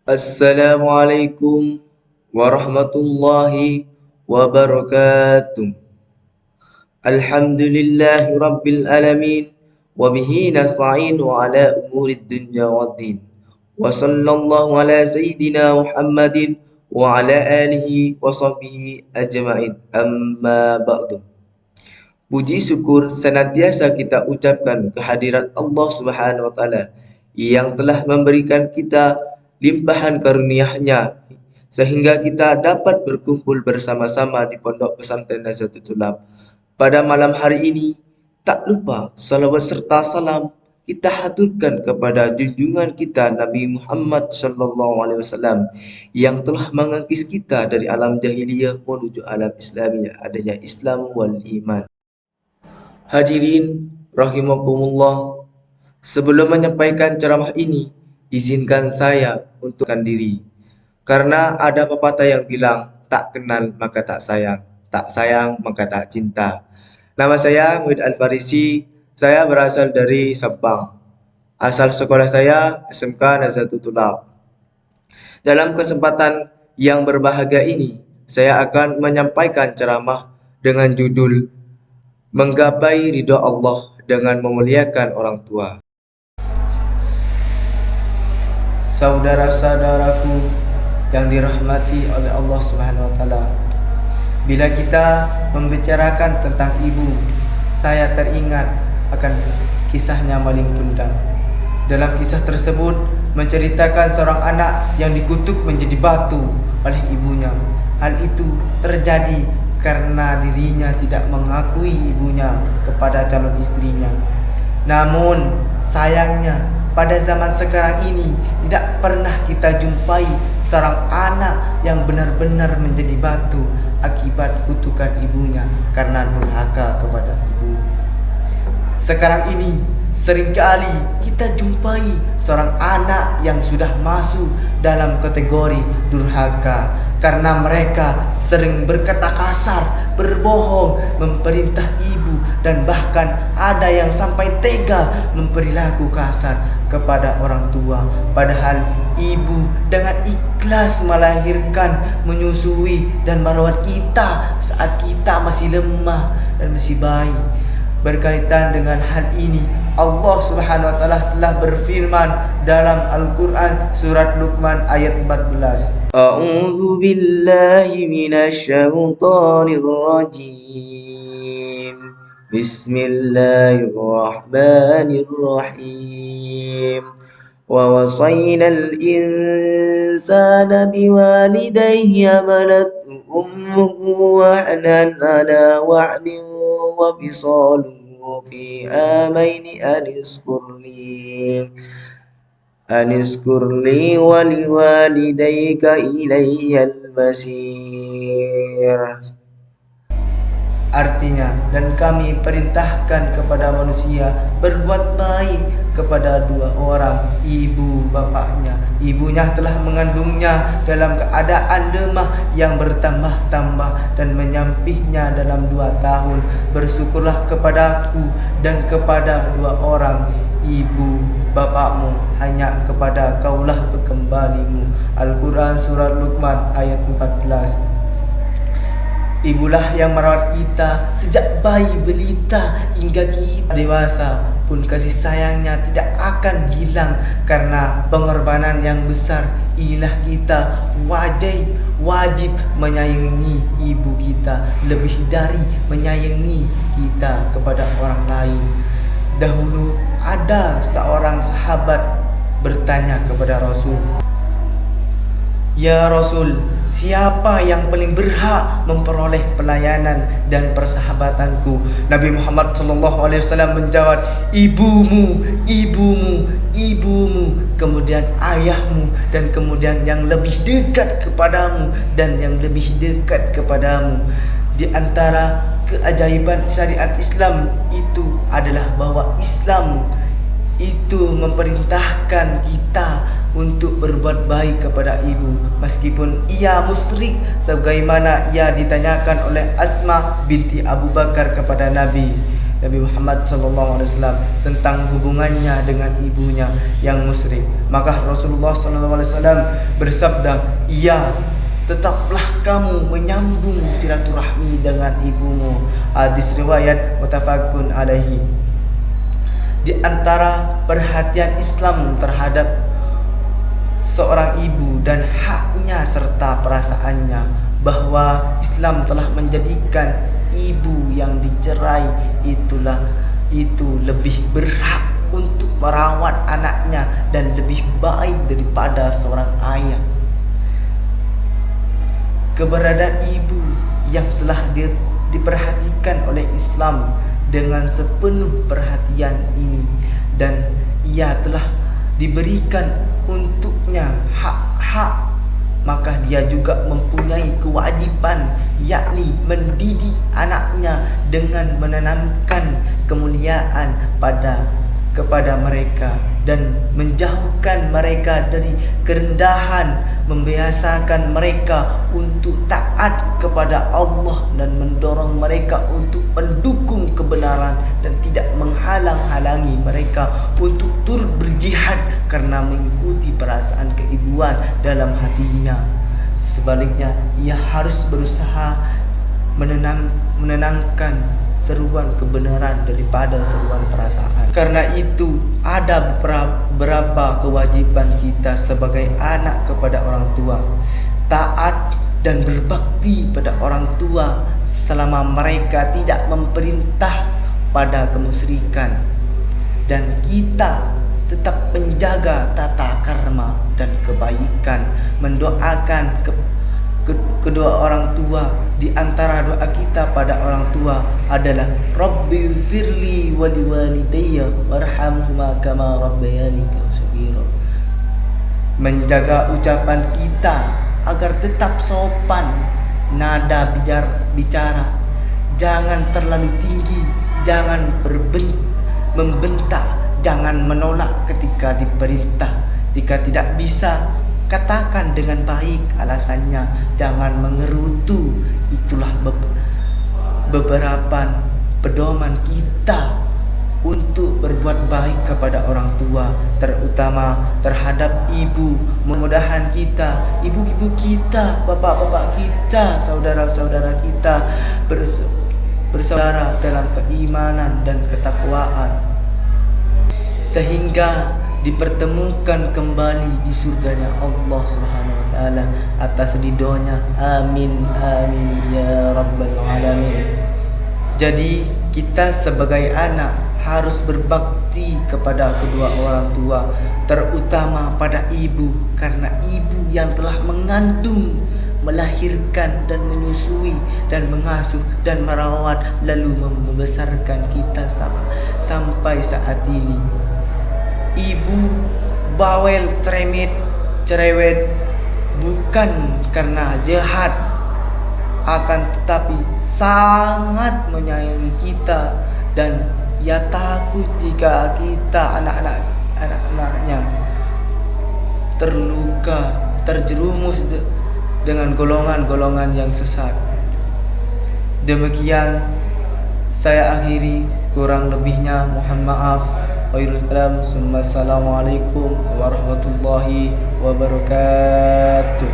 Assalamualaikum warahmatullahi wabarakatuh. Alhamdulillahi rabbil alamin wa bihi nasta'inu ala umurid dunya waddin. Wa sallallahu ala sayyidina Muhammadin wa ala alihi wa sahbihi ajma'in. Amma ba'du. Puji syukur senantiasa kita ucapkan kehadirat Allah Subhanahu wa taala yang telah memberikan kita limpahan karunia-Nya sehingga kita dapat berkumpul bersama-sama di Pondok Pesantren Nazatul Tulab. Pada malam hari ini, tak lupa salawat serta salam kita haturkan kepada junjungan kita Nabi Muhammad sallallahu alaihi wasallam yang telah mengangkis kita dari alam jahiliyah menuju alam Islamiyah, adanya Islam wal iman. Hadirin rahimakumullah, sebelum menyampaikan ceramah ini, izinkan saya untukkan diri. Karena ada pepatah yang bilang, tak kenal maka tak sayang maka tak cinta. Nama saya Muhammad Al-Farisi, saya berasal dari Sabang. Asal sekolah saya SMK Nazatul Tulab. Dalam kesempatan yang berbahagia ini, saya akan menyampaikan ceramah dengan judul Menggapai ridha Allah dengan memuliakan orang tua. Saudara-saudaraku yang dirahmati oleh Allah Subhanahu wa taala. Bila kita membicarakan tentang ibu, saya teringat akan kisahnya Malin Kundang. Dalam kisah tersebut menceritakan seorang anak yang dikutuk menjadi batu oleh ibunya. Hal itu terjadi karena dirinya tidak mengakui ibunya kepada calon istrinya. Namun sayangnya pada zaman sekarang ini tidak pernah kita jumpai seorang anak yang benar-benar menjadi batu akibat kutukan ibunya karena durhaka kepada ibu. Sekarang ini seringkali kita jumpai seorang anak yang sudah masuk dalam kategori durhaka karena mereka sering berkata kasar, berbohong, memperintah ibu, dan bahkan ada yang sampai tega memperilaku kasar kepada orang tua. Padahal ibu dengan ikhlas melahirkan, menyusui, dan merawat kita saat kita masih lemah dan masih bayi. Berkaitan dengan hal ini, Allah Subhanahu wa taala telah berfirman dalam Al-Qur'an surat Luqman ayat 14. A'udzu billahi minasy syaithanir rajim. Bismillahirrahmanirrahim. Wa wasaynal insana biwalidayhi hamalathu ummuhu wahnan ala wahnin wa fisaluhu fi amaini aniskurli wa liwalidayka ilayyal masir. Artinya, dan kami perintahkan kepada manusia berbuat baik kepada dua orang, ibu bapaknya. Ibunya telah mengandungnya dalam keadaan lemah yang bertambah-tambah dan menyampihnya dalam 2 tahun. Bersyukurlah kepadaku dan kepada dua orang ibu bapakmu, hanya kepada kaulah kembalimu. Al-Quran surat Luqman ayat 14. Ibulah yang merawat kita sejak bayi belita hingga kita dewasa pun kasih sayangnya tidak akan hilang karena pengorbanan yang besar. Inilah kita wajib menyayangi ibu kita lebih dari menyayangi kita kepada orang lain. Dahulu ada seorang sahabat bertanya kepada Rasul, "Ya Rasul, siapa yang paling berhak memperoleh pelayanan dan persahabatanku?" Nabi Muhammad SAW menjawab, "Ibumu, ibumu, ibumu, kemudian ayahmu, dan kemudian yang lebih dekat kepadamu dan yang lebih dekat kepadamu." Di antara keajaiban syariat Islam itu adalah bahwa Islam itu memperintahkan kita untuk berbuat baik kepada ibu meskipun ia musyrik, sebagaimana ia ditanyakan oleh Asma binti Abu Bakar kepada Nabi. Nabi Muhammad SAW tentang hubungannya dengan ibunya yang musyrik. Maka Rasulullah SAW bersabda, "Ya, tetaplah kamu menyambung silaturahmi dengan ibumu." Hadis riwayat muttafaqun alaihi. Di antara perhatian Islam terhadap seorang ibu dan haknya serta perasaannya, bahwa Islam telah menjadikan ibu yang dicerai itu lebih berhak untuk merawat anaknya dan lebih baik daripada seorang ayah. Keberadaan ibu yang telah diperhatikan oleh Islam dengan sepenuh perhatian ini, dan ia telah diberikan untuknya hak-hak, maka dia juga mempunyai kewajiban, yakni mendidik anaknya dengan menanamkan kemuliaan kepada mereka dan menjauhkan mereka dari kerendahan, membiasakan mereka untuk taat kepada Allah dan mendorong mereka untuk mendukung kebenaran dan tidak menghalang-halangi mereka untuk turut berjihad karena mengikuti perasaan keibuan dalam hatinya. Sebaliknya, ia harus berusaha menenangkan seruan kebenaran daripada seruan perasaan. Karena itu, ada beberapa kewajiban kita sebagai anak kepada orang tua. Taat dan berbakti pada orang tua selama mereka tidak memerintah pada kemusyrikan, dan kita tetap menjaga tata karma dan kebaikan, mendoakan kedua orang tua. Di antara doa kita pada orang tua adalah Rabbi firli wa liwalidayya warhamhuma kama rabbayani shaghira. Menjaga ucapan kita agar tetap sopan, nada bicara jangan terlalu tinggi, jangan membentak, jangan menolak ketika diperintah. Jika tidak bisa, katakan dengan baik alasannya, jangan mengerutu. Itulah beberapa pedoman kita untuk berbuat baik kepada orang tua, terutama terhadap ibu. Mudah-mudahan kita, ibu-ibu kita, bapak-bapak kita, saudara-saudara kita bersaudara dalam keimanan dan ketakwaan, sehingga dipertemukan kembali di surganya Allah Subhanahu wa taala atas ridhonya. Amin amin ya rabbal alamin. Jadi kita sebagai anak harus berbakti kepada kedua orang tua, terutama pada ibu, karena ibu yang telah mengandung, melahirkan dan menyusui dan mengasuh dan merawat lalu membesarkan kita sampai saat ini. Ibu bawel, cerewet bukan karena jahat, akan tetapi sangat menyayangi kita, dan ia takut jika kita anak-anaknya terluka, terjerumus dengan golongan-golongan yang sesat. Demikian saya akhiri, kurang lebihnya mohon maaf. Khairul kalam, assalamualaikum warahmatullahi wabarakatuh.